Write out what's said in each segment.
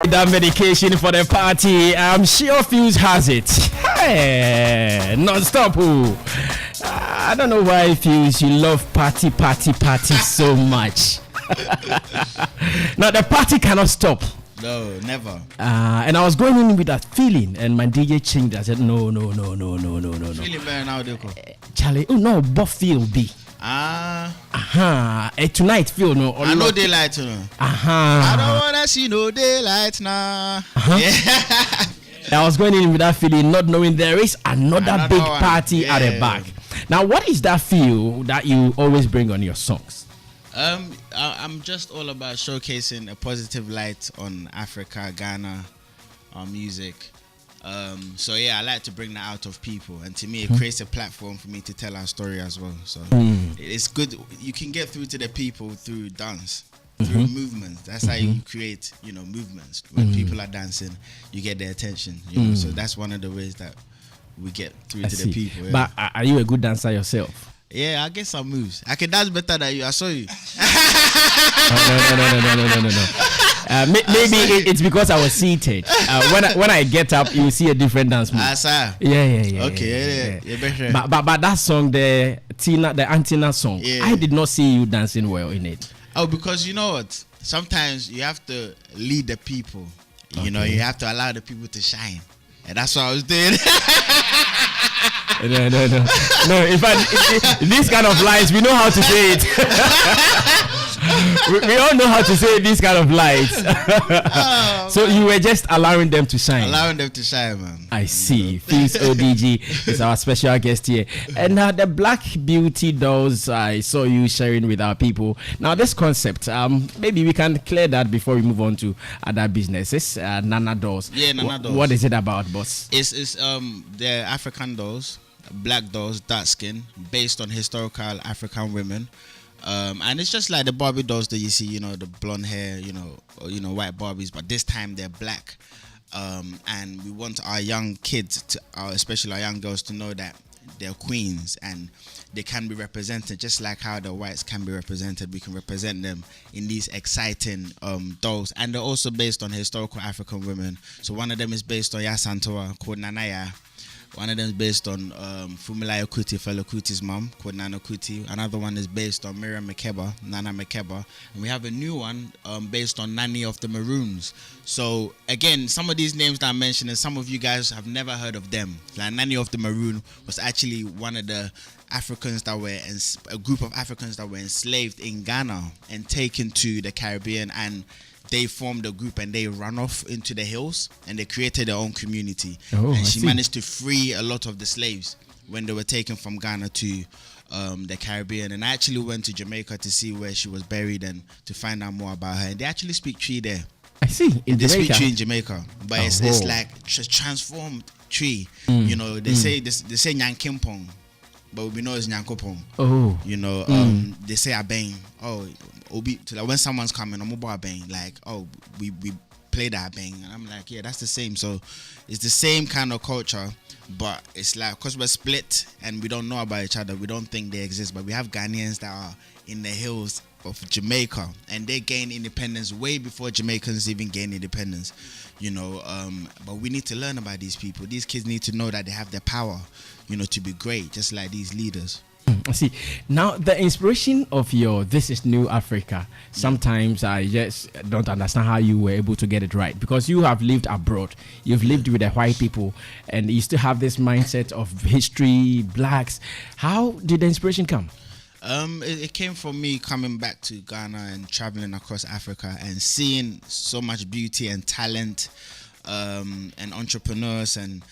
That medication for the party, I'm sure Fuse has it. Hey, non-stop. I don't know why Fuse, you love party so much. Now the party cannot stop. No, never. And I was going in with that feeling, and my DJ changed. I said, no. Feeling better now, Deko. Charlie, oh no, Buff feel B. Tonight feel no. I know daylight, you know. I don't wanna see no daylight now. I was going in with that feeling, not knowing there is another big party at the back. Now, what is that feel that you always bring on your songs? I'm just all about showcasing a positive light on Africa, Ghana, music. So yeah, I like to bring that out of people, and to me it creates a platform for me to tell our story as well. So it's good. You can get through to the people through dance, through movements. That's how you create, movements. When people are dancing, you get their attention. So that's one of the ways that we get through to the people. Yeah. But are you a good dancer yourself? Yeah, I get some moves. I can dance better than you. I saw you. No. Maybe it's because I was seated. When I get up, you see a different dance move. Yeah. Okay, yeah. But that song, the Antina song, I did not see you dancing well in it. Oh, because you know what? Sometimes you have to lead the people. You have to allow the people to shine, and that's what I was doing. No. In fact, these kind of lies, we know how to say it. we all know how to say these kind of lies. So you were just allowing them to shine. Allowing them to shine, man. I see. Fuse ODG is our special guest here. And the Black Beauty dolls, I saw you sharing with our people. Now, this concept, maybe we can clear that before we move on to other businesses. Nana dolls. Yeah, Nana dolls. What is it about, boss? It's they're African dolls, black dolls, dark skin, based on historical African women. And it's just like the Barbie dolls that you see, the blonde hair, white Barbies, but this time they're black. And we want our young kids, especially our young girls, to know that they're queens and they can be represented just like how the whites can be represented. We can represent them in these exciting dolls, and they're also based on historical African women. So one of them is based on Yasantoa, called Nanaya. One of them is based on Fumilayo Kuti, Fela Kuti's mom, called Nana Kuti. Another one is based on Miriam Makeba, Nana Makeba. And we have a new one based on Nani of the Maroons. So, again, some of these names that I'm mentioning, some of you guys have never heard of them. Like Nani of the Maroon was actually one of the Africans that were, a group of Africans that were enslaved in Ghana and taken to the Caribbean, and they formed a group and they ran off into the hills and they created their own community. And she managed to free a lot of the slaves when they were taken from Ghana to the Caribbean. And I actually went to Jamaica to see where she was buried and to find out more about her. And they actually speak tree there. I see. They speak tree in Jamaica, but it's like transformed tree. They say Nyankimpong, but we know it's Nyankopong. They say Abeng. Like when someone's coming, I'm about Abeng. Like, we play that Abeng, and I'm like, yeah, that's the same. So it's the same kind of culture, but it's like because we're split and we don't know about each other, we don't think they exist. But we have Ghanaians that are in the hills of Jamaica, and they gain independence way before Jamaicans even gain independence. But we need to learn about these people. These kids need to know that they have the power, to be great, just like these leaders. I see. Now, the inspiration of your This Is New Africa, sometimes I just don't understand how you were able to get it right, because you have lived abroad, you've lived with the white people, and you still have this mindset of history, blacks. How did the inspiration come? It came from me coming back to Ghana and traveling across Africa and seeing so much beauty and talent and entrepreneurs and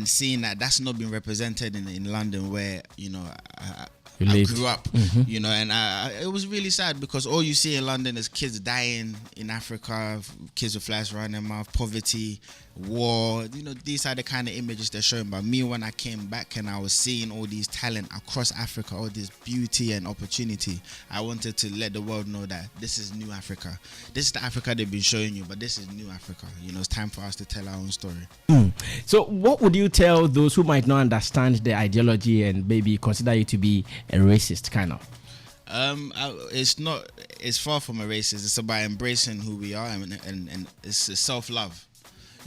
seeing that that's not been represented in London, where I grew up, and it was really sad because all you see in London is kids dying in Africa, kids with flies around their mouth, poverty, war. These are the kind of images they're showing. But me, when I came back and I was seeing all these talent across Africa, all this beauty and opportunity, I wanted to let the world know that this is new Africa. This is the Africa they've been showing you, but this is new Africa. It's time for us to tell our own story. So what would you tell those who might not understand the ideology and maybe consider you to be a racist kind of? It's not. It's far from a racist. It's about embracing who we are, and it's self-love.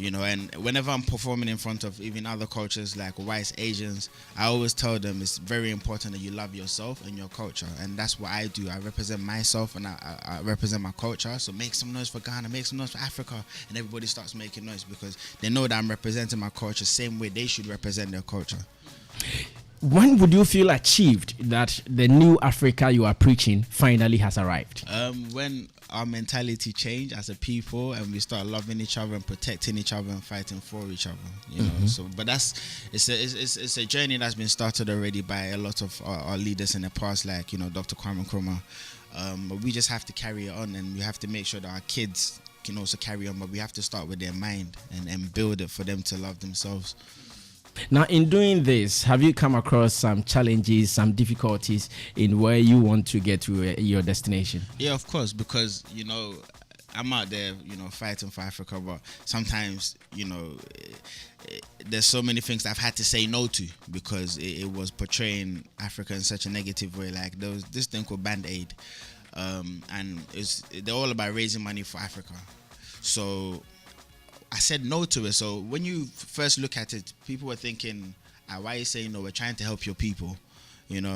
And whenever I'm performing in front of even other cultures like whites, Asians, I always tell them it's very important that you love yourself and your culture, and that's what I do. I represent myself and I represent my culture. So make some noise for Ghana, make some noise for Africa, and everybody starts making noise because they know that I'm representing my culture same way they should represent their culture. When would you feel achieved that the new Africa you are preaching finally has arrived? When our mentality change as a people and we start loving each other and protecting each other and fighting for each other, know. So, but it's a journey that's been started already by a lot of our leaders in the past, like Dr. Kwame Nkrumah. But we just have to carry it on, and we have to make sure that our kids can also carry on. But we have to start with their mind and build it for them to love themselves. Now, in doing this, have you come across some challenges, some difficulties in where you want to get to your destination? Yeah, of course, because, I'm out there, fighting for Africa, but sometimes, there's so many things I've had to say no to because it was portraying Africa in such a negative way. Like there was this thing called Band-Aid, and they're all about raising money for Africa. So I said no to it. So when you first look at it, people were thinking, why are you saying no? We're trying to help your people.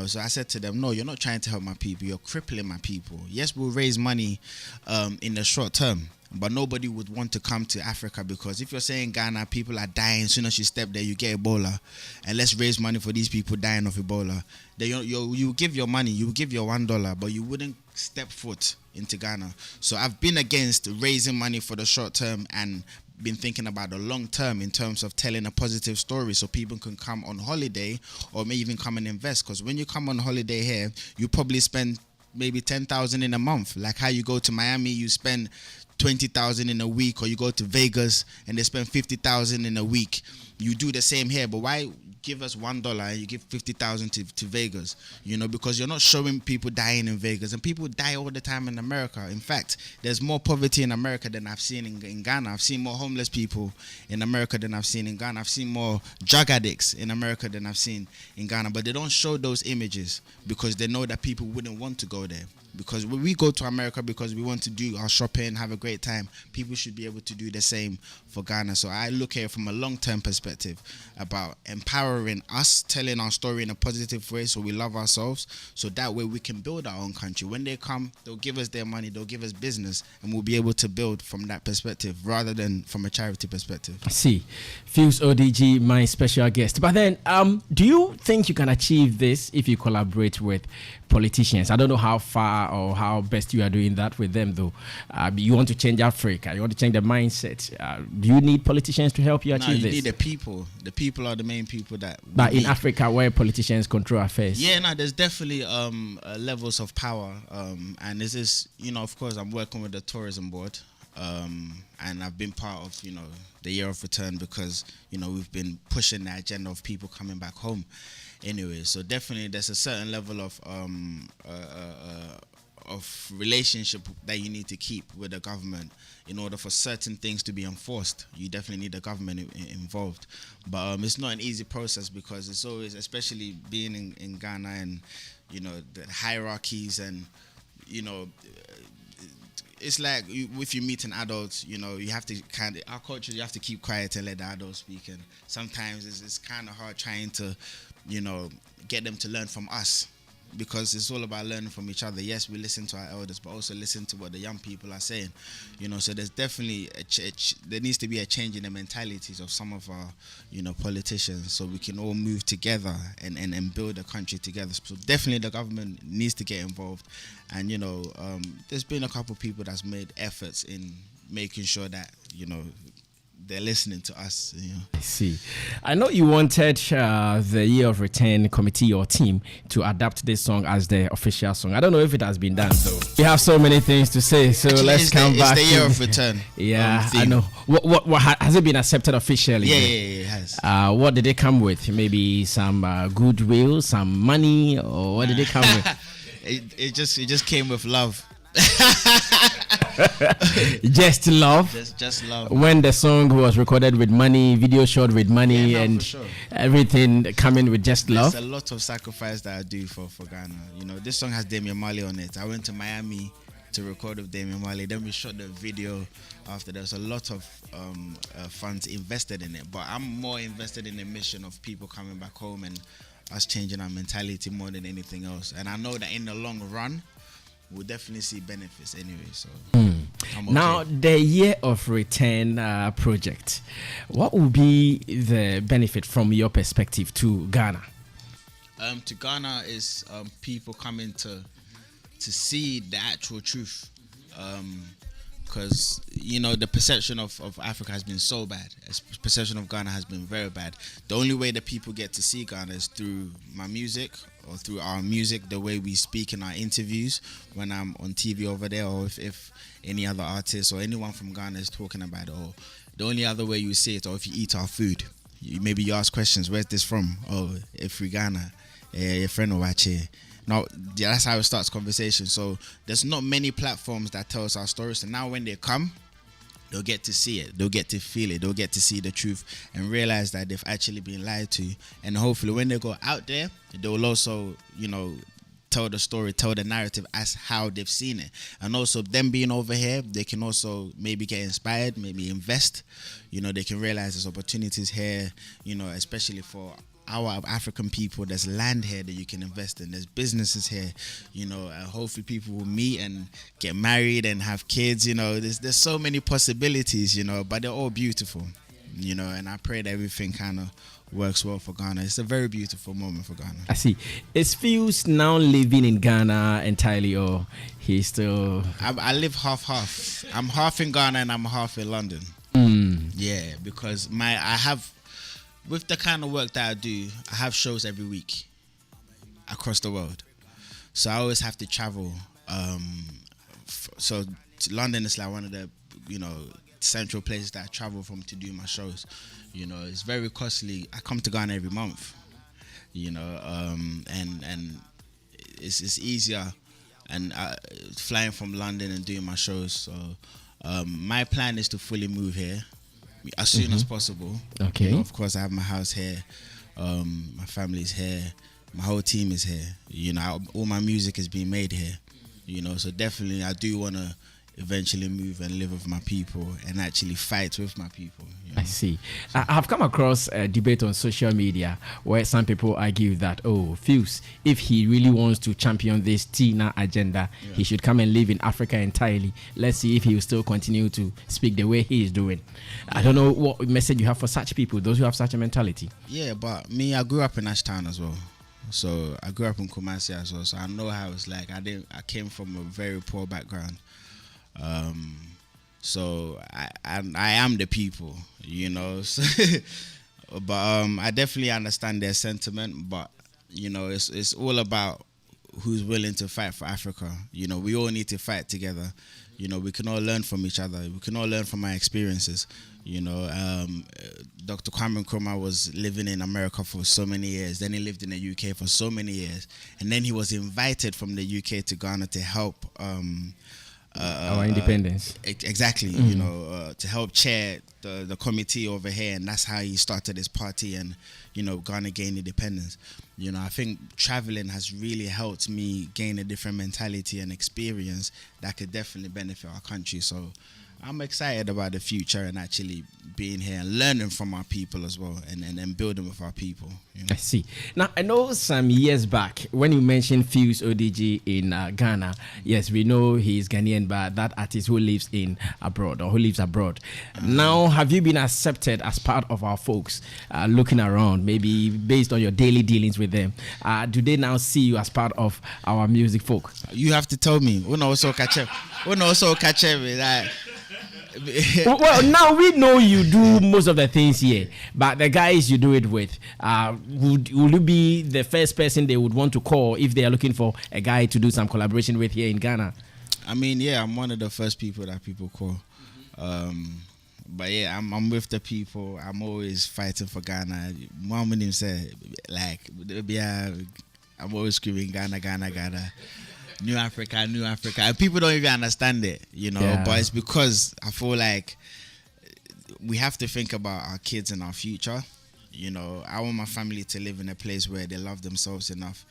So I said to them, no, you're not trying to help my people. You're crippling my people. Yes, we'll raise money in the short term, but nobody would want to come to Africa because if you're saying Ghana, people are dying. As soon as you step there, you get Ebola. And let's raise money for these people dying of Ebola. Then you give your money, you give your $1, but you wouldn't step foot into Ghana. So I've been against raising money for the short term and been thinking about the long term in terms of telling a positive story so people can come on holiday or may even come and invest. Because when you come on holiday here, you probably spend maybe 10,000 in a month. Like how you go to Miami, you spend 20,000 in a week, or you go to Vegas and they spend 50,000 in a week. You do the same here, but why give us $1 and you give 50,000 to Vegas? Because you're not showing people dying in Vegas, and people die all the time in America. In fact, there's more poverty in America than I've seen in Ghana. I've seen more homeless people in America than I've seen in Ghana. I've seen more drug addicts in America than I've seen in Ghana, but they don't show those images because they know that people wouldn't want to go there. Because when we go to America because we want to do our shopping, have a great time, people should be able to do the same for Ghana. So I look at it from a long-term perspective about empowering us, telling our story in a positive way so we love ourselves, so that way we can build our own country. When they come, they'll give us their money, they'll give us business, and we'll be able to build from that perspective rather than from a charity perspective. I see. Fuse ODG, my special guest. But then, do you think you can achieve this if you collaborate with politicians? I don't know how far or how best you are doing that with them, though. You want to change Africa, you want to change the mindset. Do you need politicians to help you achieve this? No, you need the people. The people are the main people that. But in Africa, where politicians control affairs. Yeah, no, there's definitely levels of power, and this is, of course, I'm working with the tourism board. And I've been part of, the Year of Return because, we've been pushing the agenda of people coming back home anyway. So definitely there's a certain level of relationship that you need to keep with the government in order for certain things to be enforced. You definitely need the government involved. But it's not an easy process because it's always, especially being in Ghana and, the hierarchies and, it's like if you meet an adult, you have to our culture, you have to keep quiet and let the adults speak. And sometimes it's kind of hard trying to, get them to learn from us because it's all about learning from each other. Yes, we listen to our elders, but also listen to what the young people are saying. So there's definitely there needs to be a change in the mentalities of some of our, politicians, so we can all move together and build a country together. So definitely the government needs to get involved. And, there's been a couple of people that's made efforts in making sure that, they're listening to us. I see. I know you wanted the Year of Return committee or team to adapt this song as the official song. I don't know if it has been done, though. We have so many things to say, so actually, let's come back. It's the Year of Return. Yeah, I know. What has it been accepted officially? Yeah, it has. What did they come with? Maybe some goodwill, some money, or what did they come with? It just came with love. Just Love. Just love. When the song was recorded with money, video shot with money, Yeah, no, and for sure. everything coming with Just Love. There's a lot of sacrifice that I do for Ghana. You know, this song has Damian Marley on it. I went to Miami to record with Damian Marley. Then we shot the video after. There's a lot of funds invested in it. But I'm more invested in the mission of people coming back home and us changing our mentality more than anything else. And I know that in the long run, we'll definitely see benefits anyway. So I'm okay. Now, the Year of Return project, what will be the benefit from your perspective to Ghana? To Ghana is people coming to see the actual truth, because you know the perception of Africa has been so bad. The perception of Ghana has been very bad. The only way that people get to see Ghana is through my music or through our music, the way we speak in our interviews when I'm on TV over there, or if any other artist or anyone from Ghana is talking about it. Or the only other way you see it, or if you eat our food, maybe you ask questions, where's this from? Oh, if we Ghana, your friend will watch it. Now, yeah, that's how it starts conversation. So there's not many platforms that tell us our stories. So now when they come, they'll get to see it. They'll get to feel it. They'll get to see the truth and realize that they've actually been lied to. And hopefully when they go out there, they will also, you know, tell the story, tell the narrative as how they've seen it. And also them being over here, they can also maybe get inspired, maybe invest. You know, they can realize there's opportunities here, you know, especially for our African people. There's land here that you can invest in. There's businesses here, you know. Hopefully people will meet and get married and have kids, you know. There's so many possibilities, you know, but they're all beautiful, you know. And I pray that everything kind of works well for Ghana. It's a very beautiful moment for Ghana. I see. Is Fuse now living in Ghana entirely, or he's still? I live half. I'm half in Ghana and I'm half in London. Yeah, because I have, with the kind of work that I do, I have shows every week across the world. So I always have to travel. So London is like one of the, you know, central places that I travel from to do my shows. You know, it's very costly. I come to Ghana every month, you know, and it's easier and flying from London and doing my shows. So my plan is to fully move here as soon as possible. Okay. You know, of course, I have my house here, my family's here, my whole team is here. You know, all my music is being made here. You know, so definitely I do want to eventually move and live with my people and actually fight with my people. You know? I see. I've come across a debate on social media where some people argue that, oh, Fuse, if he really wants to champion this Tina agenda, he should come and live in Africa entirely. Let's see if he will still continue to speak the way he is doing. I don't know what message you have for such people, those who have such a mentality. Yeah, but me, I grew up in Ashtown as well. So I grew up in Kumasi as well. So I know how it's like. I came from a very poor background. So I am the people, you know. But I definitely understand their sentiment. But you know, it's all about who's willing to fight for Africa. You know, we all need to fight together. You know, we can all learn from each other. We can all learn from our experiences. You know, Dr. Kwame Nkrumah was living in America for so many years. Then he lived in the UK for so many years, and then he was invited from the UK to Ghana to help. Our independence. Exactly, you know, to help chair the committee over here, and that's how he started his party, and you know, Ghana gained independence. You know, I think traveling has really helped me gain a different mentality and experience that could definitely benefit our country. So I'm excited about the future and actually being here and learning from our people as well, and building with our people. You know? I see. Now, I know some years back when you mentioned Fuse ODG in Ghana, yes, we know he's Ghanaian, but that artist who lives abroad. Now, have you been accepted as part of our folks looking around, maybe based on your daily dealings with them? Do they now see you as part of our music folk? You have to tell me. We also catch up. That. Well, now we know you do most of the things here, but the guys you do it with, would you be the first person they would want to call if they are looking for a guy to do some collaboration with here in Ghana? I mean, yeah, I'm one of the first people that people call. But yeah, I'm with the people. I'm always fighting for Ghana. Muhammad said, like, I'm always screaming Ghana, Ghana, Ghana. New Africa, and people don't even understand it, Yeah. But it's because I feel like we have to think about our kids and our future. I want my family to live in a place where they love themselves enough.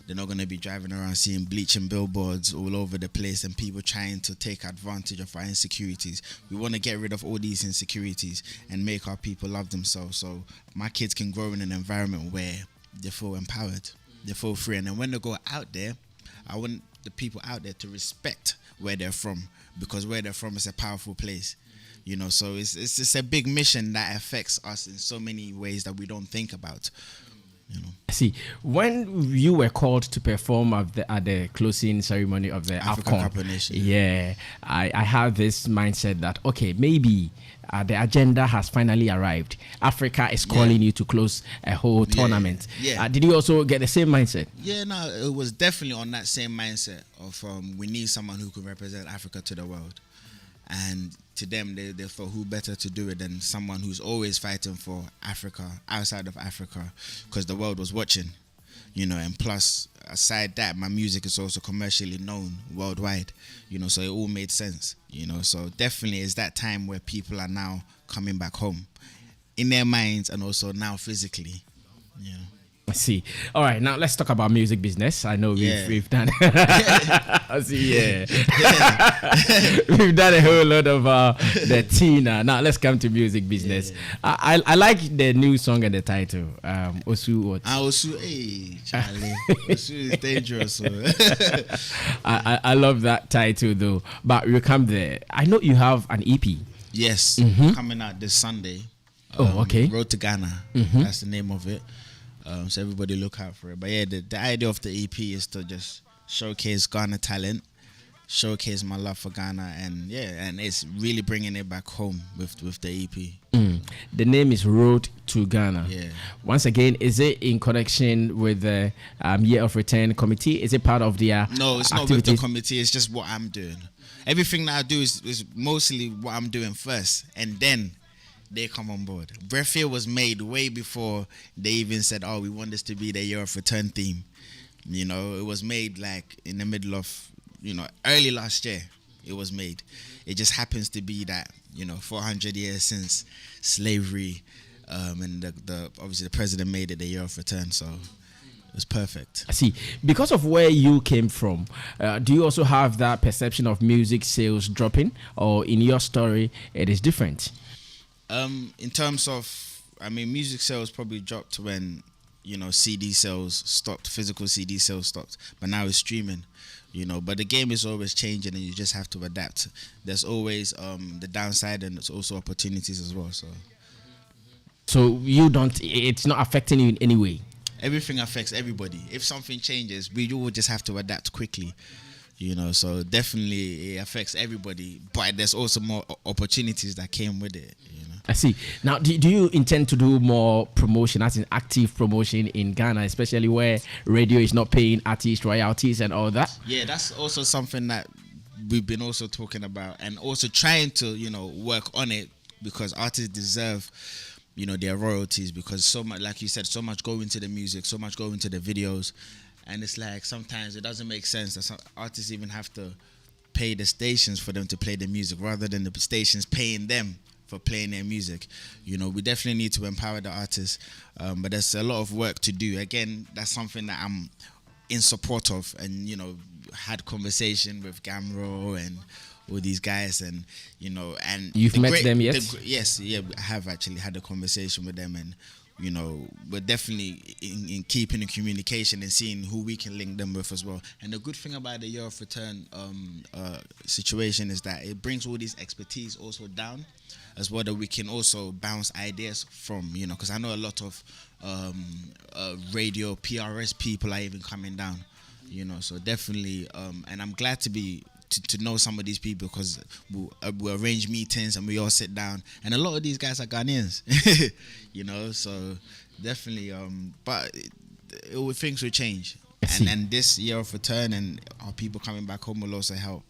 They're not going to be driving around seeing bleaching billboards all over the place and people trying to take advantage of our insecurities. We want to get rid of all these insecurities and make our people love themselves, so my kids can grow in an environment where they feel empowered, they feel free. And then when they go out there, I want the people out there to respect where they're from, because where they're from is a powerful place. So it's a big mission that affects us in so many ways that we don't think about. See, when you were called to perform at the closing ceremony of the African AFCON, Cup of Nations. yeah, I have this mindset that, okay, maybe the agenda has finally arrived. Africa is calling you to close a whole tournament. Yeah. Did you also get the same mindset? Yeah, no, it was definitely on that same mindset of we need someone who can represent Africa to the world. And to them, they thought, who better to do it than someone who's always fighting for Africa, outside of Africa, because the world was watching, and plus, aside that, my music is also commercially known worldwide, so it all made sense, so definitely it's that time where people are now coming back home in their minds and also now physically. I see. All right, now let's talk about music business. I know we've done. I see. Yeah, we've done a whole lot of the Tina. Now let's come to music business. I like the new song and the title. Osu what? Osu, hey Charlie. Osu is dangerous. I love that title though. But we'll come there. I know you have an EP. Yes, coming out this Sunday. Okay. Road to Ghana. That's the name of it. So everybody look out for it. But yeah, the idea of the EP is to just showcase Ghana talent, showcase my love for Ghana, and it's really bringing it back home with the EP. The name is Road to Ghana. Yeah. Once again, is it in connection with the Year of Return committee? Is it part of their No, it's not with the committee. It's just what I'm doing. Everything that I do is mostly what I'm doing first, and then they come on board. Breathfare was made way before they even said, we want this to be the Year of Return theme. It was made like in the middle of, early last year it was made. It just happens to be that, 400 years since slavery, and obviously the president made it the Year of Return, so it was perfect. I see. Because of where you came from, do you also have that perception of music sales dropping, or in your story it is different? In terms of, music sales probably dropped when, CD sales stopped, physical CD sales stopped, but now it's streaming, but the game is always changing and you just have to adapt. There's always the downside and there's also opportunities as well, so it's not affecting you in any way? Everything affects everybody. If something changes, we all just have to adapt quickly. So definitely it affects everybody, but there's also more opportunities that came with it. I see. Now, do you intend to do more promotion, as in active promotion in Ghana, especially where radio is not paying artist royalties and all that? Yeah, that's also something that we've been also talking about, and also trying to, work on it, because artists deserve, their royalties, because so much, like you said, so much go into the music, so much go into the videos. And it's like sometimes it doesn't make sense that some artists even have to pay the stations for them to play the music rather than the stations paying them for playing their music. We definitely need to empower the artists, but there's a lot of work to do. Again, that's something that I'm in support of, and had conversation with Gamro and all these guys, and and you've met them yet? Yes, I have actually had a conversation with them, and we're definitely in keeping in communication and seeing who we can link them with as well. And the good thing about the Year of Return situation is that it brings all these expertise also down as well, that we can also bounce ideas from, because I know a lot of radio PRS people are even coming down, so definitely, and I'm glad to know some of these people, because we'll arrange meetings and we all sit down, and a lot of these guys are Ghanaians, so definitely, but things will change, and this Year of Return and our people coming back home will also help.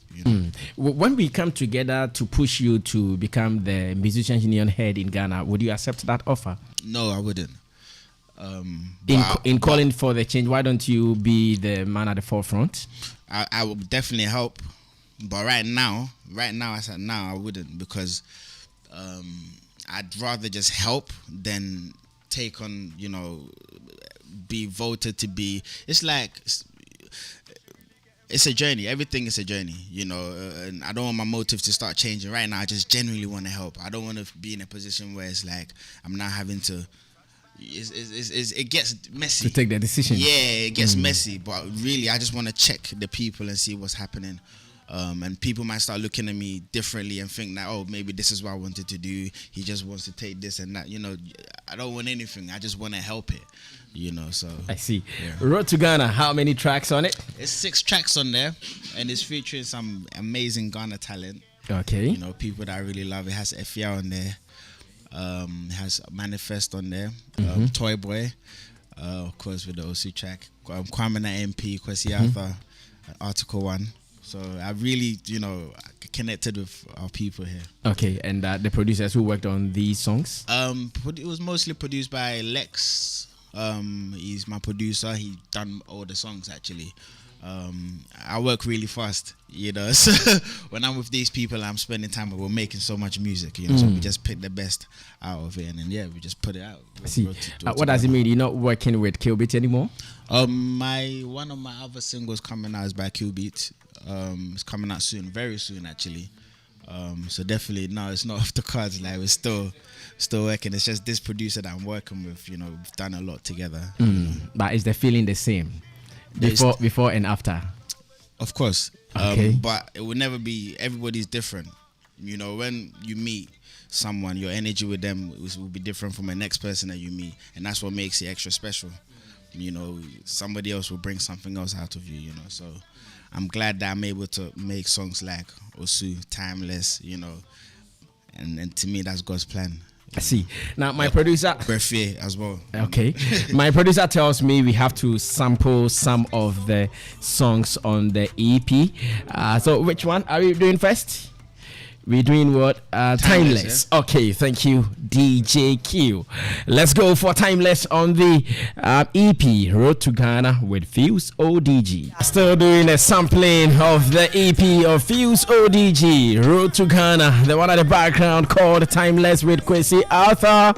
When we come together to push you to become the Musicians Union head in Ghana, would you accept that offer? No, I wouldn't. In calling for the change, why don't you be the man at the forefront? I would definitely help, but right now, I said now I wouldn't, because I'd rather just help than take on, be voted to be. It's like it's a journey. Everything is a journey, and I don't want my motive to start changing right now. I just genuinely want to help. I don't want to be in a position where it's like I'm now having to. It gets messy to take the decision. Yeah, it gets messy, but really I just want to check the people and see what's happening. And people might start looking at me differently and think that, oh, maybe this is what I wanted to do. He just wants to take this and that. I don't want anything. I just want to help it. So I see. Yeah. Road to Ghana. How many tracks on it? It's 6 tracks on there, and it's featuring some amazing Ghana talent. Okay. People that I really love. It has Efia on there. It has Manifest on there. Toy Boy, of course, with the OC track. Kwame MP, Kwesi Arthur, Article 1. So I really, connected with our people here. Okay, and the producers who worked on these songs? It was mostly produced by Lex. He's my producer. He done all the songs actually. I work really fast, So when I'm with these people, I'm spending time. We're making so much music, So we just pick the best out of it, and then we just put it out. See, what does it mean? You're not working with Killbeat anymore? One of my other singles coming out is by Killbeat. It's coming out soon, very soon actually. So definitely no, it's not off the cards. Like we're still working. It's just this producer that I'm working with. We've done a lot together. But is the feeling the same before and after? Of course. Okay. But it will never be. Everybody's different. When you meet someone, your energy with them will be different from the next person that you meet, and that's what makes it extra special. Somebody else will bring something else out of you. So I'm glad that I'm able to make songs like Osu, Timeless, and to me that's God's plan. I see. Now my producer Berfier as well. Okay. My producer tells me we have to sample some of the songs on the EP. So which one are we doing first? We're doing what? Timeless. Yeah. Okay, thank you, DJ Q. Let's go for Timeless on the EP, Road to Ghana with Fuse ODG. Still doing a sampling of the EP of Fuse ODG, Road to Ghana. The one at the background called Timeless with Kwesi Arthur.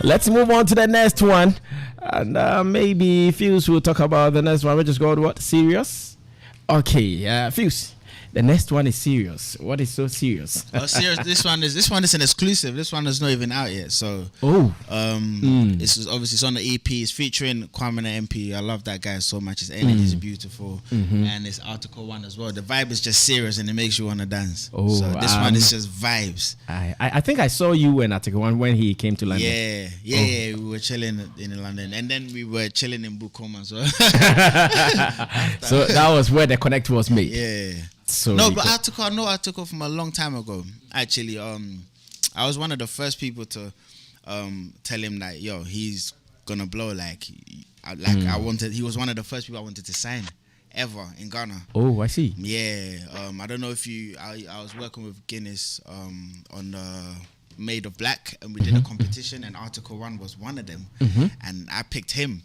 Let's move on to the next one. And maybe Fuse will talk about the next one, which is called what? Serious? Okay, Fuse. The next one is serious. What is so serious? Serious. This one is an exclusive. This one is not even out yet. So this is obviously it's on the EP. It's featuring Kwame MP. I love that guy so much. His energy is beautiful, and it's Article 1 as well. The vibe is just serious and it makes you want to dance. So this one is just vibes. I think I saw you in Article 1 when he came to London. Yeah. We were chilling in London, and then we were chilling in Bukom as well. So that was where the connect was made. Yeah. So no, but I know Article from a long time ago. Actually, I was one of the first people to tell him that he's gonna blow. He was one of the first people I wanted to sign ever in Ghana. Oh, I see. Yeah. I don't know if I was working with Guinness on the Made of Black, and we did a competition, and Article 1 was one of them, and I picked him.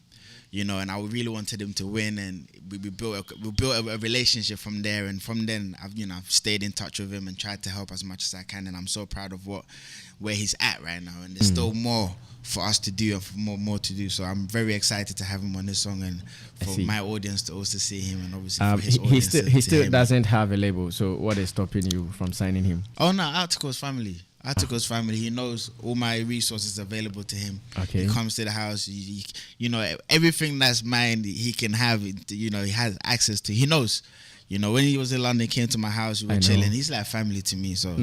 And I really wanted him to win, and we built a relationship from there. And from then, I've stayed in touch with him and tried to help as much as I can. And I'm so proud of where he's at right now. And there's still more for us to do and for more to do. So I'm very excited to have him on this song, and for my audience to also see him, and obviously for his audience. He still doesn't have a label. So what is stopping you from signing him? Oh no, Article's family. Article's family. He knows all my resources available to him. Okay. He comes to the house. He everything that's mine, he can have. He has access to. He knows. When he was in London, he came to my house. We were chilling. He's like family to me. So,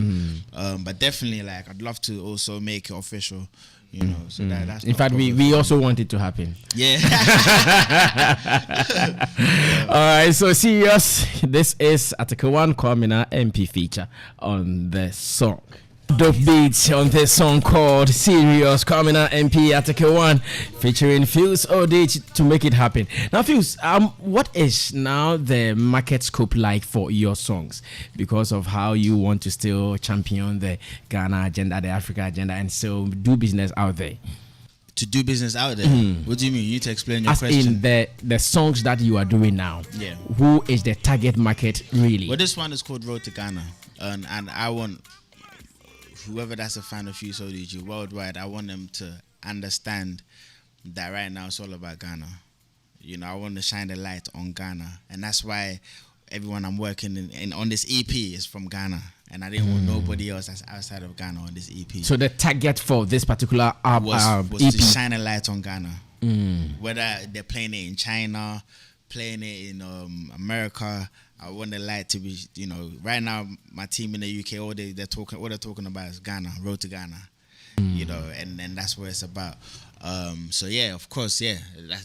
but definitely, I'd love to also make it official. So that's. In fact, we also want it to happen. Yeah. All right. So serious. This is Article 1 Kwamina MP feature on the song. Dope beats on this song called Serious, coming out MP Article 1 featuring Fuse OD to make it happen. Now Fuse, what is now the market scope like for your songs, because of how you want to still champion the Ghana agenda, the Africa agenda, and still do business out there? to do business out there. What do you mean? You need to explain your As question. in the songs that you are doing now. Yeah. Who is the target market really? Well, this one is called Road to Ghana, and I want whoever that's a fan of Fuse ODG worldwide, I want them to understand that right now it's all about Ghana. You know, I want to shine the light on Ghana, and that's why everyone I'm working in on this EP is from Ghana, and I didn't want nobody else that's outside of Ghana on this EP. So the target for this particular was EP to shine a light on Ghana, whether they're playing it in China, playing it in America. I want the light to be, you know, right now my team in the UK, all they're talking about is Ghana, Road to Ghana, you know, and that's what it's about. So yeah, of course, yeah,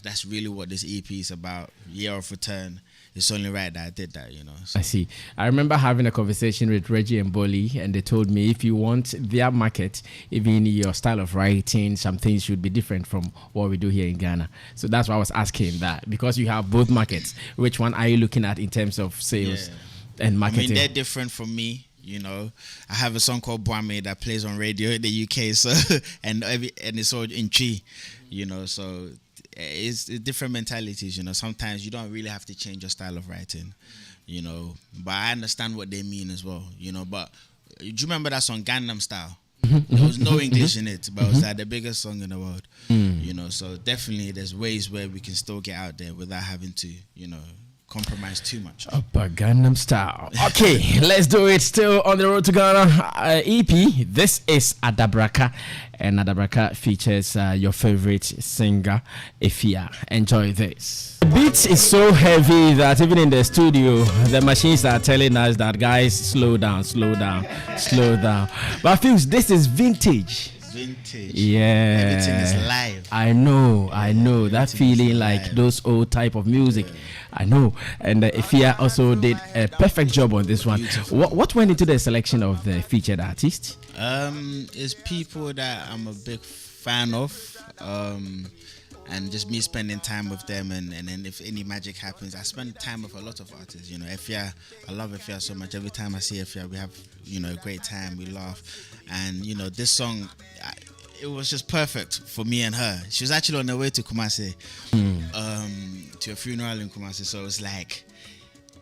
that's really what this EP is about. Year of Return. It's only right that I did that, you know. So. I see. I remember having a conversation with Reggie and Bolly, and they told me if you want their market, even your style of writing, some things should be different from what we do here in Ghana. So that's why I was asking that, because you have both markets. Which one are you looking at in terms of sales and marketing? I mean, they're different from me. You know, I have a song called Bwame that plays on radio in the UK, so and it's all in Chi, you know, so it's different mentalities, you know. Sometimes you don't really have to change your style of writing, you know, but I understand what they mean as well, you know. But do you remember that song Gangnam Style? There was no English in it, but it was like the biggest song in the world, you know. So definitely there's ways where we can still get out there without having to, you know, compromise too much. Upper Gangnam Style. Okay, let's do it. Still on the Road to Ghana EP. This is Adabraka, and Adabraka features your favorite singer, Efia. Enjoy this. The beat is so heavy that even in the studio, the machines are telling us that, guys, slow down, slow down, slow down. But I feel this is vintage. Vintage. Yeah. Everything is live. I know. That feeling like live. Those old type of music. I know. And Efia also did a perfect job on this one. What went into the selection of the featured artist? It's people that I'm a big fan of. And just me spending time with them, and then if any magic happens, I spend time with a lot of artists. You know, Efia, I love Efia so much. Every time I see Efia, we have, you know, a great time. We laugh, and you know, this song, it was just perfect for me and her. She was actually on her way to Kumasi, to a funeral in Kumasi. So it's like,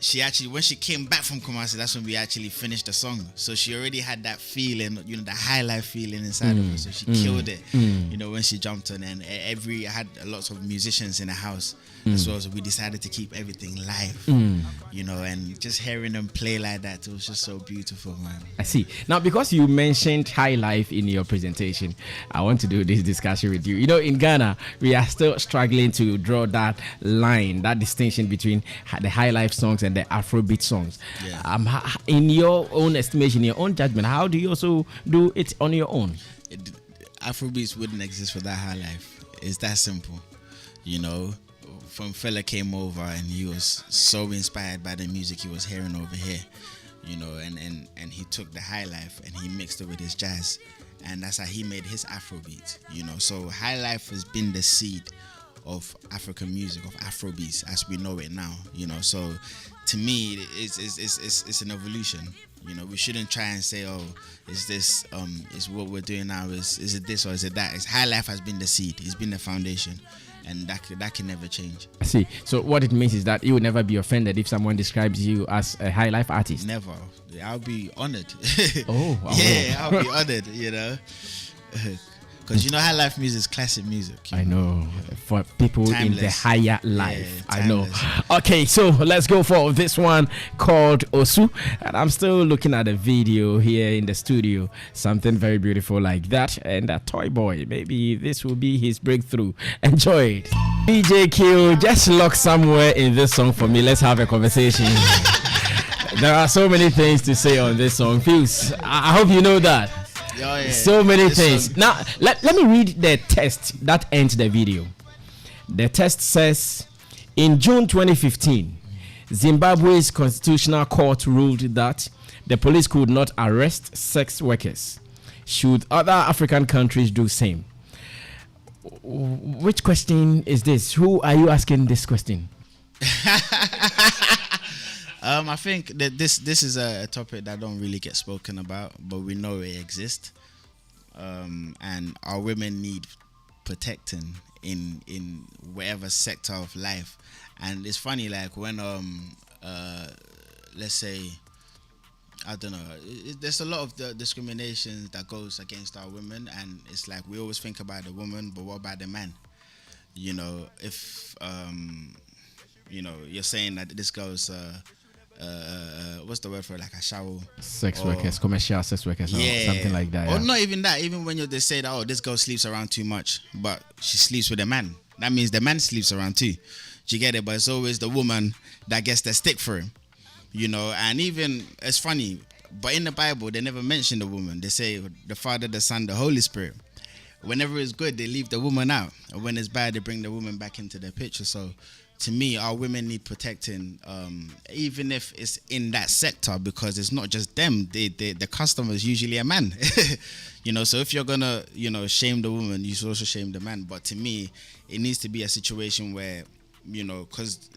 she actually, when she came back from Kumasi, that's when we actually finished the song. So she already had that feeling, you know, the high life feeling inside of her. So she killed it, you know, when she jumped on. And I had lots of musicians in the house as well. So we decided to keep everything live, you know, and just hearing them play like that, it was just so beautiful, man. I see. Now, because you mentioned high life in your presentation, I want to do this discussion with you. You know, in Ghana, we are still struggling to draw that line, that distinction between the high life songs and the Afrobeat songs. Yeah. In your own estimation, your own judgment, how do you also do it on your own? Afrobeats wouldn't exist without high life. It's that simple, you know. From fella came over and he was so inspired by the music he was hearing over here, you know, and he took the high life and he mixed it with his jazz, and that's how he made his Afrobeat, you know. So high life has been the seed of African music, of Afrobeats as we know it now, you know. So to me, it's an evolution. You know, we shouldn't try and say, oh, is this is what we're doing now, is it this or is it that? It's high life has been the seed, it's been the foundation, and that can never change. I see. So what it means is that you will never be offended if someone describes you as a high life artist. Never. I'll be honored. Oh, wow. Yeah, I'll be honored, you know. Because you know, high life music is classic music. I know. For people timeless. In the higher life. Yeah, I know. Okay, so let's go for this one called Osu. And I'm still looking at a video here in the studio. Something very beautiful like that. And a toy boy. Maybe this will be his breakthrough. Enjoy it. DJ Q, just lock somewhere in this song for me. Let's have a conversation. There are so many things to say on this song. Fuse, I hope you know that. Oh, yeah. So many things. Now, let me read the text that ends the video. The text says, in June 2015, Zimbabwe's constitutional court ruled that the police could not arrest sex workers. Should other African countries do same? Which question is this? Who are you asking this question? I think that this is a topic that don't really get spoken about, but we know it exists, and our women need protecting in whatever sector of life. And it's funny, like when let's say, I don't know, there's a lot of the discrimination that goes against our women, and it's like we always think about the woman, but what about the man? You know, if you know, you're saying that this girl's what's the word for it? Like Ashawo, sex workers, commercial sex workers, or something like that. Or not even that. Even when they say that, oh, this girl sleeps around too much, but she sleeps with a man. That means the man sleeps around too. Do you get it? But it's always the woman that gets the stick for him. You know, and even it's funny, but in the Bible they never mention the woman. They say the Father, the Son, the Holy Spirit. Whenever it's good, they leave the woman out, and when it's bad, they bring the woman back into the picture. So, to me, our women need protecting, even if it's in that sector, because it's not just them. The customer is usually a man. You know, so if you're gonna, you know, shame the woman, you should also shame the man. But to me, it needs to be a situation where, you know, because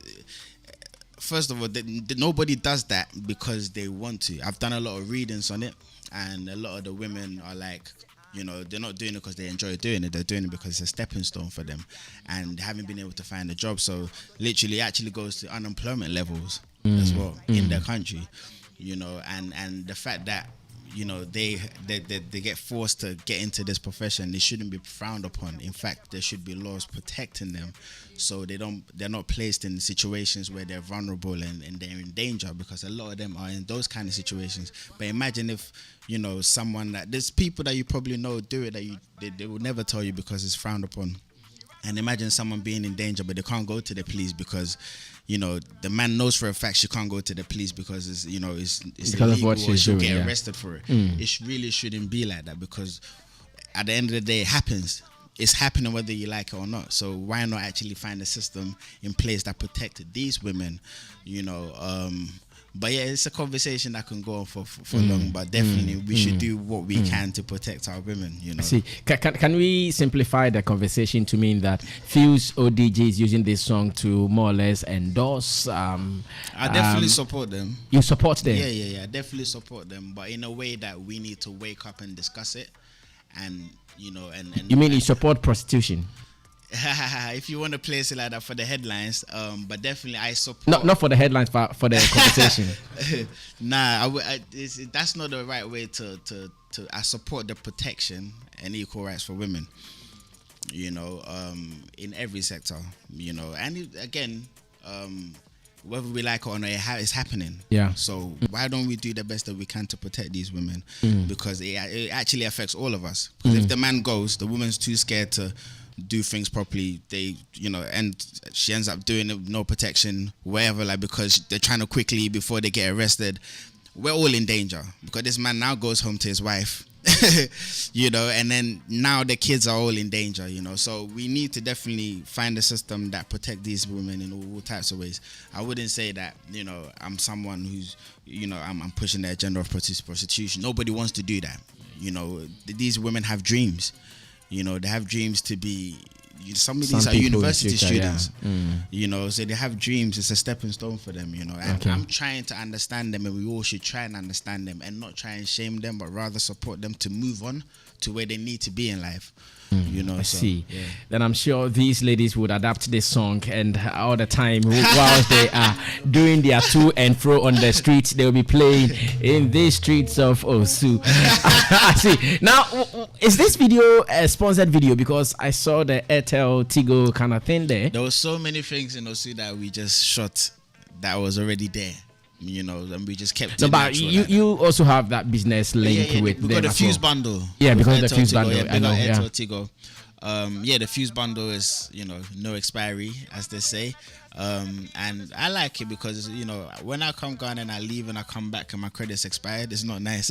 first of all, nobody does that because they want to. I've done a lot of readings on it, and a lot of the women are like, you know, they're not doing it because they enjoy doing it. They're doing it because it's a stepping stone for them, and they haven't been able to find a job. So literally, it actually goes to unemployment levels as well in their country. You know, and the fact that, you know, they get forced to get into this profession, they shouldn't be frowned upon. In fact, there should be laws protecting them, so they're not placed in situations where they're vulnerable and they're in danger, because a lot of them are in those kind of situations. But imagine if, you know, someone that there's people that you probably know do it that they will never tell you because it's frowned upon. And imagine someone being in danger, but they can't go to the police because, you know, the man knows for a fact she can't go to the police because it's, you know, it's because illegal, of what she's doing, get arrested for it. It really shouldn't be like that, because at the end of the day, it happens. It's happening whether you like it or not. So why not actually find a system in place that protected these women, you know? But yeah, it's a conversation that can go on for long. But definitely, we should do what we can to protect our women. You know. See, can we simplify the conversation to mean that Fuse ODG is using this song to more or less endorse? I definitely support them. You support them? Yeah. I definitely support them, but in a way that we need to wake up and discuss it, and you know, and you mean you support prostitution? If you want to place it like that for the headlines, but definitely I support. Not for the headlines, but for the conversation. Nah, that's not the right way to. I support the protection and equal rights for women. You know, in every sector. You know, and again, whether we like it or not, it's happening. Yeah. So why don't we do the best that we can to protect these women? Because it actually affects all of us. Because if the man goes, the woman's too scared to do things properly, and she ends up doing it with no protection, wherever, like, because they're trying to quickly before they get arrested. We're all in danger, because this man now goes home to his wife, you know, and then now the kids are all in danger, you know. So we need to definitely find a system that protect these women in all types of ways. I wouldn't say that, you know, I'm someone who's, you know, I'm pushing the agenda of prostitution. Nobody wants to do that. You know, these women have dreams. You know, they have dreams to be. Some of these are university students. You know, so they have dreams. It's a stepping stone for them. You know, and I'm trying to understand them, and we all should try and understand them, and not try and shame them, but rather support them to move on to where they need to be in life. You know, I see. Yeah. Then I'm sure these ladies would adapt this song, and all the time whilst they are doing their to and fro on the streets, they will be playing in these streets of Osu. I see. Now, is this video a sponsored video? Because I saw the Airtel Tigo kind of thing there. There were so many things in Osu that we just shot that was already there. You know, and we just kept. No, but you also have that business link with them. We got the Fuse bundle. Yeah, because of the Fuse bundle. I know. Airtel Tigo. The Fuse bundle is, you know, no expiry, as they say. And I like it because, you know, when I come Ghana and I leave and I come back and my credit's expired, it's not nice.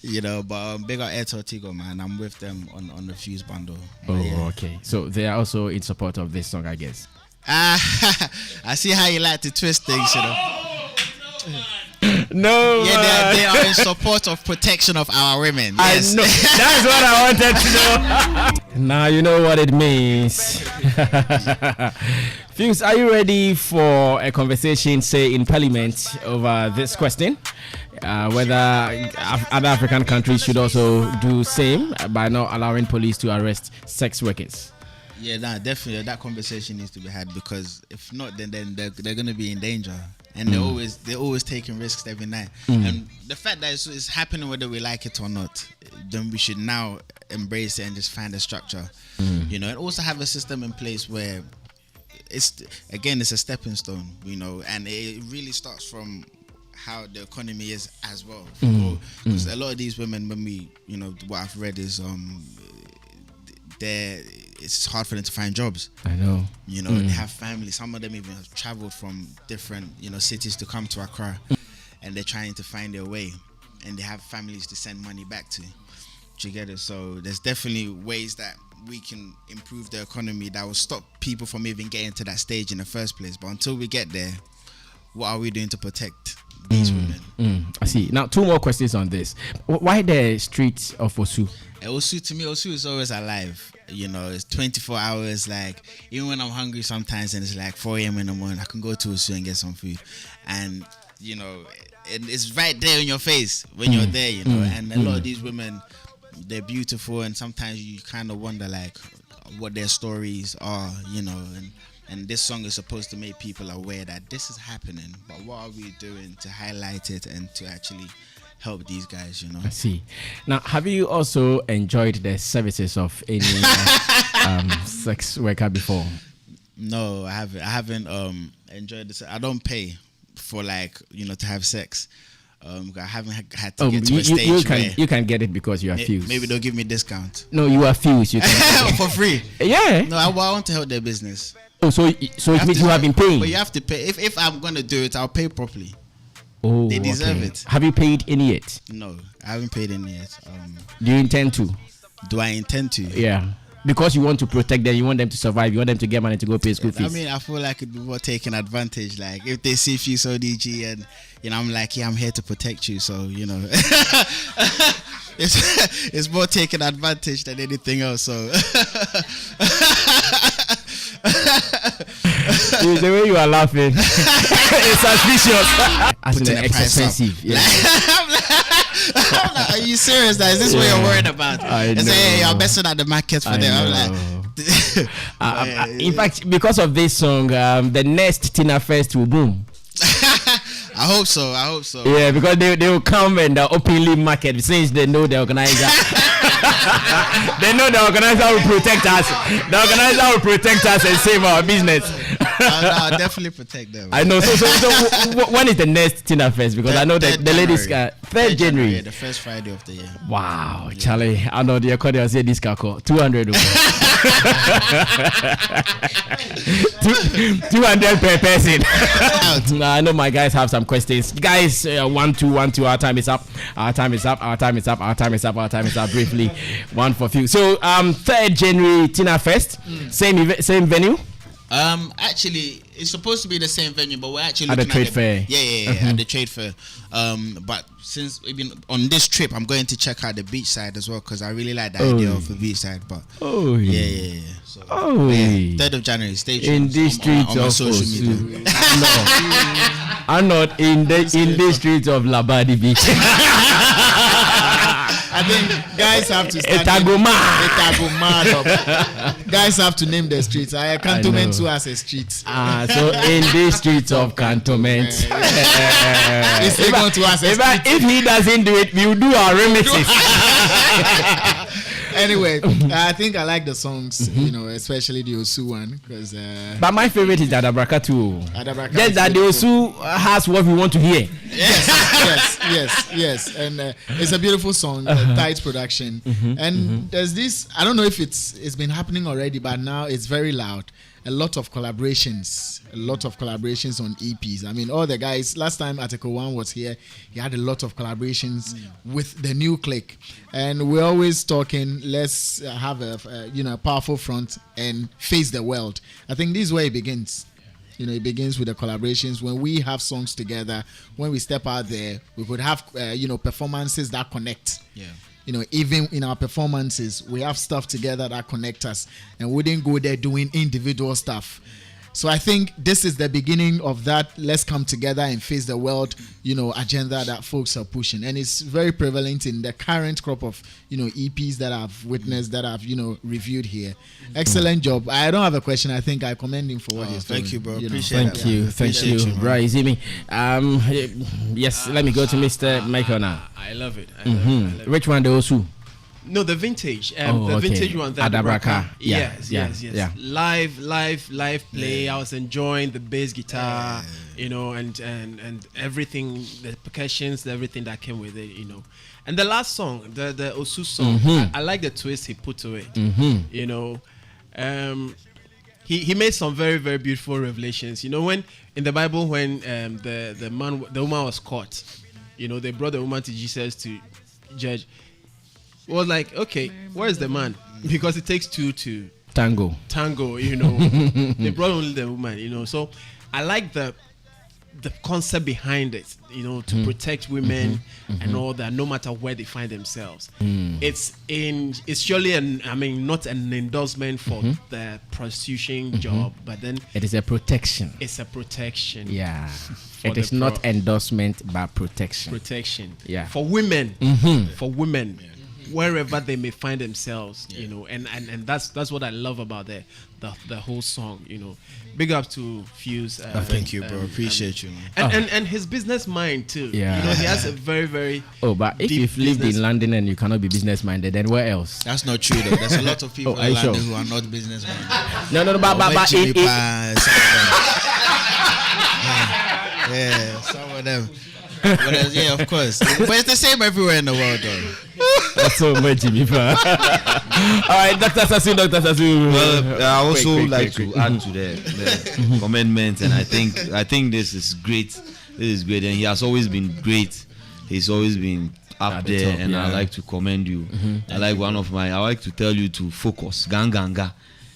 You know, but big up Airtel Tigo, man. I'm with them on the Fuse bundle. Okay. So they are also in support of this song, I guess. I see how you like to twist things, you know. No, yeah, they are in support of protection of our women. Yes. I know. That's what I wanted to know. Now you know what it means. Fuse, are you ready for a conversation, say, in Parliament over this question? whether other African countries should also do same by not allowing police to arrest sex workers. Yeah, nah, definitely that conversation needs to be had, because if not, then they're gonna be in danger, and they're always taking risks every night. And the fact that it's happening whether we like it or not, then we should now embrace it and just find a structure, you know, and also have a system in place where it's a stepping stone, you know, and it really starts from how the economy is as well. Because a lot of these women, when we, you know, what I've read is it's hard for them to find jobs. I know. You know, they have families. Some of them even have traveled from different, you know, cities to come to Accra, and they're trying to find their way, and they have families to send money back to together. So there's definitely ways that we can improve the economy that will stop people from even getting to that stage in the first place. But until we get there, what are we doing to protect these women? I see. Now, 2 more questions on this. Why the streets of Osu? Osu, to me, Osu is always alive. You know, it's 24 hours. Like, even when I'm hungry sometimes and it's like 4 a.m. in the morning, I can go to Osu and get some food. And, you know, it's right there in your face when you're there, you know. And a lot of these women, they're beautiful, and sometimes you kind of wonder, like, what their stories are, you know. And this song is supposed to make people aware that this is happening. But what are we doing to highlight it and to actually help these guys, you know? I see. Now, have you also enjoyed the services of any sex worker before? No, I haven't enjoyed this. I don't pay for, like, you know, to have sex. I haven't had to get to a stage you can get it because you are fused. Maybe they'll give me a discount. No, you are fused. You can for free. Yeah. No, I want to help their business. Oh, so it means you have been paying. But you have to pay. If I'm gonna do it, I'll pay properly. Oh, they deserve it. Have you paid any yet? No, I haven't paid any yet. Do you intend to? Do I intend to? Yeah. Because you want to protect them, you want them to survive, you want them to get money to go pay school fees. I mean, I feel like it'd be more taking advantage. Like, if they see Fuse ODG and, you know, I'm like, yeah, I'm here to protect you. So, you know, it's more taking advantage than anything else. So, the way you are laughing, it's suspicious. As in expensive. Yeah. I'm like, are you serious? Is this what you're worried about? It's like, hey, you're messing at the market for them. I'm like, in fact, because of this song, the next Tina Fest will boom. I hope so. Yeah, because they will come and openly market since they know the organizer. They know the organizer will protect us. The organizer will protect us and save our business. I'll definitely protect them. I know. So when is the next Tina Fest? Because I know that the ladies 3rd January. Yeah, the first Friday of the year. Wow, yeah. Charlie. I know the accordion say this kako 200. 200 per person. I know my guys have some questions. Guys, 1 2 our time is up. Our time is up. Briefly, one for few. So 3rd January Tina Fest, same venue. Actually, it's supposed to be the same venue, but we're actually at the trade fair. Yeah, at the trade fair. But since we've been on this trip, I'm going to check out the beach side as well, because I really like the idea of the beach side. But yeah. So, 3rd of January, stay tuned. In these streets on my of social media. I'm not in the streets of Labadi Beach. I think guys have to start. Guys have to name the streets. Cantonment too as a street. So in the streets of Cantonment. If he doesn't do it, we'll do our remixes. Anyway, I think I like the songs, you know, especially the Osu one, because. But my favorite is Adabraka too. Just that the Osu has what we want to hear. Yes, and it's a beautiful song, tight production, and there's this. I don't know if it's been happening already, but now it's very loud. A lot of collaborations on EPs. I mean, all the guys, last time Article 1 was here, he had a lot of collaborations with the new clique. And we're always talking, let's have a powerful front and face the world. I think this is where it begins. You know, it begins with the collaborations. When we have songs together, when we step out there, we could have, performances that connect. Yeah. You know, even in our performances, we have stuff together that connect us, and we didn't go there doing individual stuff. So I think this is the beginning of that let's come together and face the world, agenda that folks are pushing. And it's very prevalent in the current crop of, EPs that I've witnessed, that I've, reviewed here. Excellent job. I don't have a question. I think I commend him for what he's doing. Thank you, bro. Appreciate Thank you. Thank you, bro. You see me? Yes, let me go to Mr. Michael now. I love it. I love it. Which one, the Osu? No, the vintage. Okay. Vintage one. That Adabraka. Yes. Yeah. Live play. I was enjoying the bass guitar, and everything, the percussions, everything that came with it, And the last song, the Osu song, I like the twist he put to it. He made some very, very beautiful revelations. When in the Bible, when the woman was caught, they brought the woman to Jesus to judge. It was like, okay, where's the man? Because it takes two to tango. They brought only the woman, So I like the concept behind it, to protect women and all that, no matter where they find themselves. It's surely not an endorsement for the prostitution job, but then it is a protection. It's a protection. Yeah. It is not endorsement, but protection. Protection. Yeah. For women. For women. Wherever they may find themselves, and that's what I love about the whole song, Big up to Fuse. Thank you, bro. Appreciate you, man. And his business mind too. Yeah. He has a very, very. But if you've lived in London and you cannot be business minded, then where else? That's not true though. There's a lot of people in London who are not business minded. No, but some of them. Yeah, of course. But it's the same everywhere in the world, though. That's so much, Jimmy. All right, Dr. Sasu. Well, I also like to add to the commandments, and I think this is great. This is great, and he has always been great. He's always been up there, top, and I like to commend you. I like to tell you to focus. Ganga.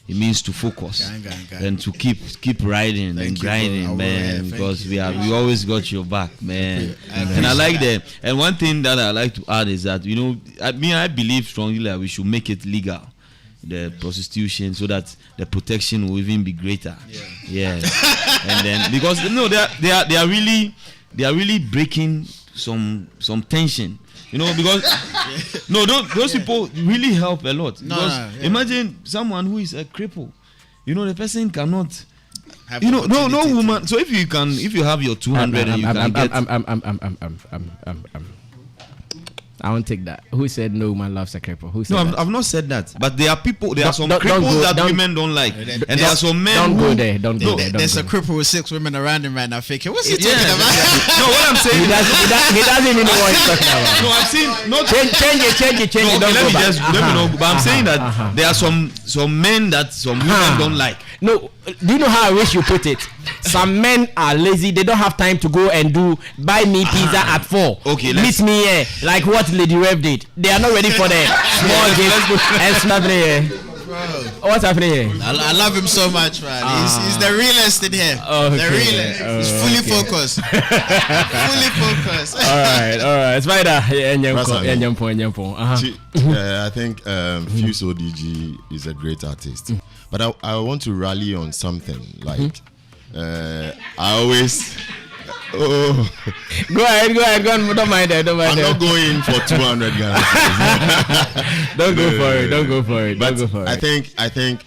It means to focus and to keep riding and grinding, man. Because we always got your back, man. And I like that. And one thing that I like to add is that I believe strongly that we should make it legal, the prostitution, so that the protection will even be greater. Yeah. And then because they are really breaking some tension. Because those people really help a lot. Imagine someone who is a cripple. The person cannot. No woman. So if you have your 200 and you can get. I won't take that. Who said no man loves a cripple? Who said no, that? I've not said that. But there are some cripples that women don't like. And there are some men Don't who... go there. Don't go there. There's a cripple with 6 women around him right now thinking, what's he talking about? No, what I'm saying He doesn't even know what he's talking about. No, I've seen... Change it. No, Don't let go me back. just... Let me know. But I'm saying that there are some men that some women don't like. No, do you know how I wish you put it? Some men are lazy. They don't have time to go and buy me pizza at 4. Okay, meet me here, like what Lady Rev did. They are not ready for the small gift and nothing here. What's happening here? I love him so much, man. He's the realest in here. Okay. The realest. He's fully focused. Fully focused. All right. Spider. I think Fuse ODG is a great artist. But I want to rally on something. Like, I always... Oh, go ahead. Don't mind that. I'm not going for 200 guys. Don't go for it. I think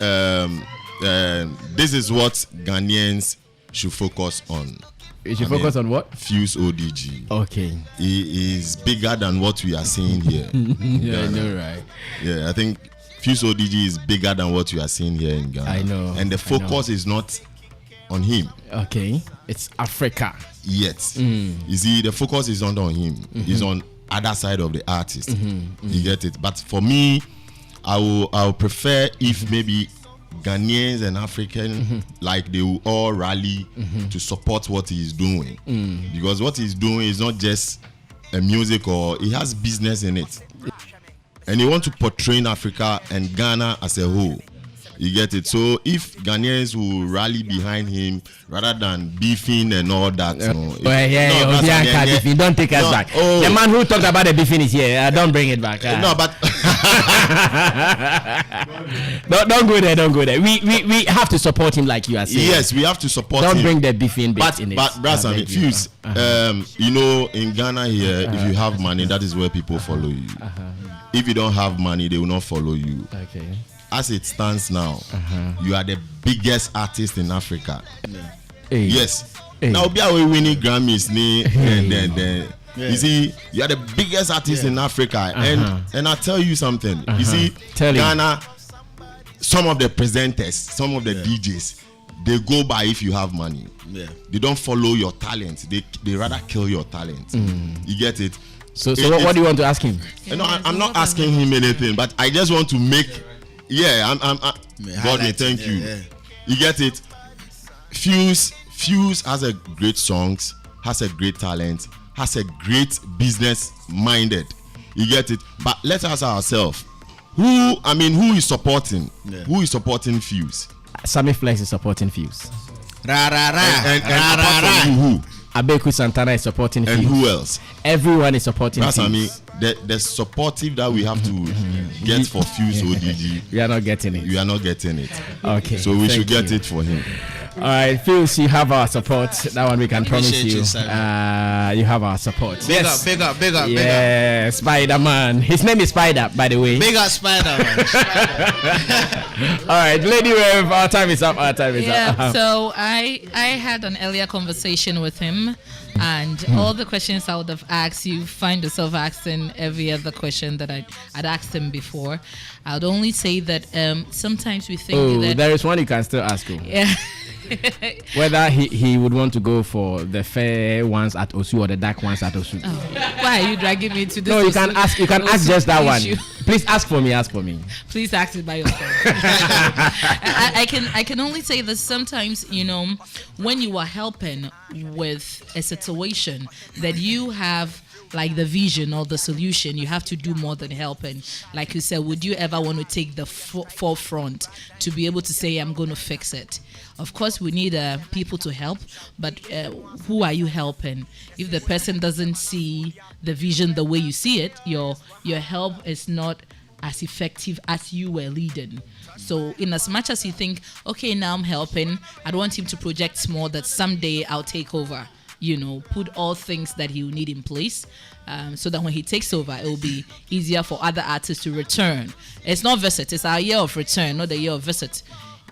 this is what Ghanaians should focus on. You should focus on what? Fuse ODG. Okay. He is bigger than what we are seeing here. Yeah, I know, right? Yeah, I think Fuse ODG is bigger than what we are seeing here in Ghana. I know. And the focus is not on him. Okay. It's Africa. Yet. You see, the focus is not on him. It's on other side of the artist. You get it? But for me, I will prefer if maybe Ghanaians and African like they will all rally to support what he is doing. Because what he's doing is not just a music, or he has business in it. And he wants to portray Africa and Ghana as a whole. You get it? So if Ghanaians will rally behind him rather than beefing and all that. Beefing. Don't take us back. The man who talked about the beefing is here. Don't bring it back. No, but Don't go there. Don't go there. We have to support him, like you are saying. Yes, we have to support him. Don't bring the beefing bit in it. But Brass, I mean, Fuse, you know, in Ghana here, if you have money, that is where people follow you. If you don't have money, they will not follow you. Okay. As it stands now, you are the biggest artist in Africa. Hey. Yes. Hey. Now, be away winning Grammys, and you see, you are the biggest artist in Africa, and I tell you something. You see, Ghana, some of the presenters, some of the DJs, they go by if you have money. Yeah. They don't follow your talent. They rather kill your talent. You get it? So what do you want to ask him? No, I'm not asking him anything, but I just want to make. Yeah, God, thank you. Yeah. You get it? Fuse has a great songs, has a great talent, has a great business minded. You get it? But let's ask ourselves, who is supporting? Yeah. Who is supporting Fuse? Sammy Flex is supporting Fuse. And apart from who? Abeku Santana is supporting Fuse. And who else? Everyone is supporting That's Fuse. the supportive that we have to get for Fuse ODG. We are not getting it. We are not getting it. Okay. So we should thank get you. it for him. All right, Fuse, you have our support. That one we can promise Appreciate you. you, sir. You have our support. Big up, big up, big up, big up. Yeah, Spider-Man. His name is Spider, by the way. Big up, Spider, man. All right, Lady Rev, our time is up. Yeah, so I had an earlier conversation with him, and all the questions I would have asked, you find yourself asking every other question that I'd asked him before. I would only say that sometimes we think that there is one you can still ask him. yeah. Whether he would want to go for the fair ones at Osu or the dark ones at Osu. Oh, why are you dragging me to this? No, you can ask. You can ask just that one. issue? Please ask for me. Ask for me. Please ask it by yourself. I can only say that sometimes, you know, when you are helping with a situation that you have like the vision or the solution, you have to do more than helping. Like you said, would you ever want to take the forefront to be able to say, I'm going to fix it? Of course, we need people to help, but who are you helping? If the person doesn't see the vision the way you see it, your help is not as effective as you were leading. So in as much as you think, okay, now I'm helping, I don't want him to project more that someday I'll take over. You know, put all things that he will need in place so that when he takes over, it will be easier for other artists to return. It's not visit, it's our year of return, not the year of visit.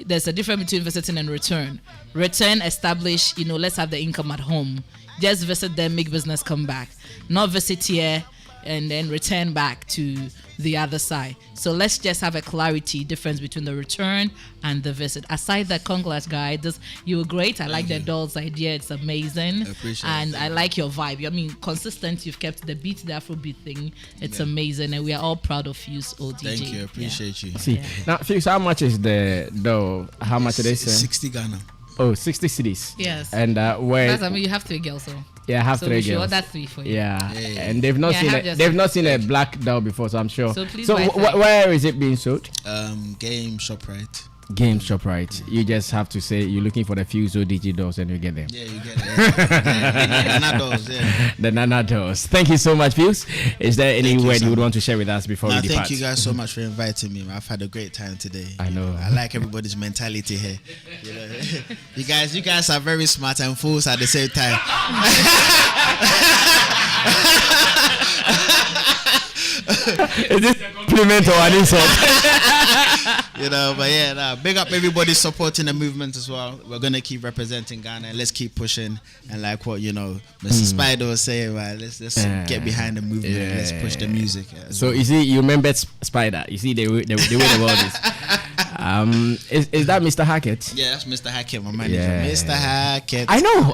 There's a difference between visiting and return. Return, establish, you know, let's have the income at home. Just visit them, make business come back. Not visit here and then return back to the other side. So let's just have a clarity difference between the return and the visit. Aside that, congrats, guy. You were great. I like the dolls idea. It's amazing. I appreciate and it. I like your vibe. I mean, consistent. You've kept the beat, the Afrobeat thing. It's amazing, and we are all proud of you, ODJ. Thank you, appreciate you. See now, Fuse, how much is the dough? How much it is? 60 Ghana. Oh, 60 cities. Yes. And where? That's, I mean, you have 3 girls, so. Yeah, I have So 3 we should girls. order 3 for you. Yeah. Yeah. And they've not Yeah, I seen have it. just- They've not seen a black doll before, so I'm sure. So please So buy 3. where is it being sold? Game ShopRite. Game shop, right? You just have to say you're looking for the Fuse ODG dolls and you get them. Yeah, you get it. Yeah. Ghana dolls, yeah. The Nana dolls. Thank you so much, Fuse. Is there any Thank you, word sir. you would want to share with us before we depart? Thank you guys so much for inviting me, man. I've had a great time today. I know. I like everybody's mentality here. You know, you guys are very smart and fools at the same time. Is this a compliment or an insult? You know, but yeah, big up everybody supporting the movement as well. We're gonna keep representing Ghana and let's keep pushing. And like what Mr. Spider was saying, right? Let's get behind the movement and let's push the music. So you see, you remembered Spider. You see the way the world is. Is that Mr. Hackett? Yeah, that's Mr. Hackett, my manager. Yeah. Mr. Hackett. I know.